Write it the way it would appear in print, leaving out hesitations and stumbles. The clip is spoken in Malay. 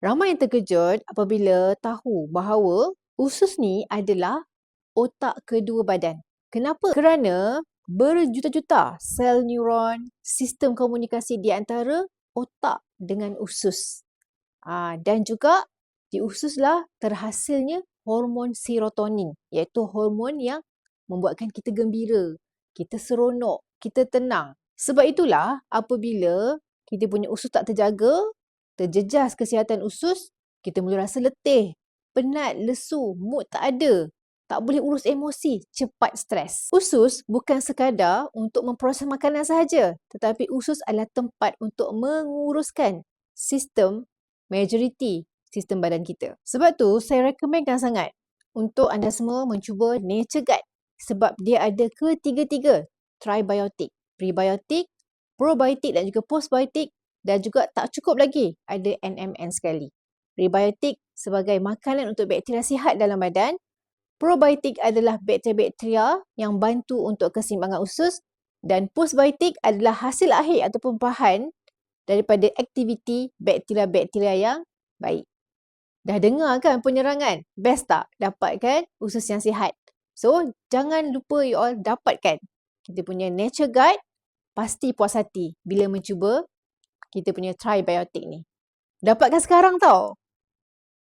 Ramai yang terkejut apabila tahu bahawa usus ni adalah otak kedua badan. Kenapa? Kerana berjuta-juta sel neuron, sistem komunikasi di antara otak dengan usus. Dan juga di ususlah terhasilnya hormon serotonin, iaitu hormon yang membuatkan kita gembira, kita seronok, kita tenang. Sebab itulah apabila kita punya usus tak terjaga, terjejas kesihatan usus, kita mula rasa letih, penat, lesu, mood tak ada, tak boleh urus emosi, cepat stres. Usus bukan sekadar untuk memproses makanan sahaja, tetapi usus adalah tempat untuk menguruskan sistem majoriti sistem badan kita. Sebab tu saya rekomenkan sangat untuk anda semua mencuba Nature Gut sebab dia ada ketiga-tiga tribiotik, prebiotik, probiotik dan juga postbiotik, dan juga tak cukup lagi ada NMN sekali. Prebiotik sebagai makanan untuk bakteria sihat dalam badan, probiotik adalah bakteria-bakteria yang bantu untuk keseimbangan usus, dan postbiotik adalah hasil akhir ataupun bahan daripada aktiviti bakteria-bakteria yang baik. Dah dengar kan penerangan? Best tak dapatkan usus yang sihat? So, jangan lupa you all dapatkan kita punya Nature Guide. Pasti puas hati bila mencuba kita punya tribiotik ni. Dapatkan sekarang tau.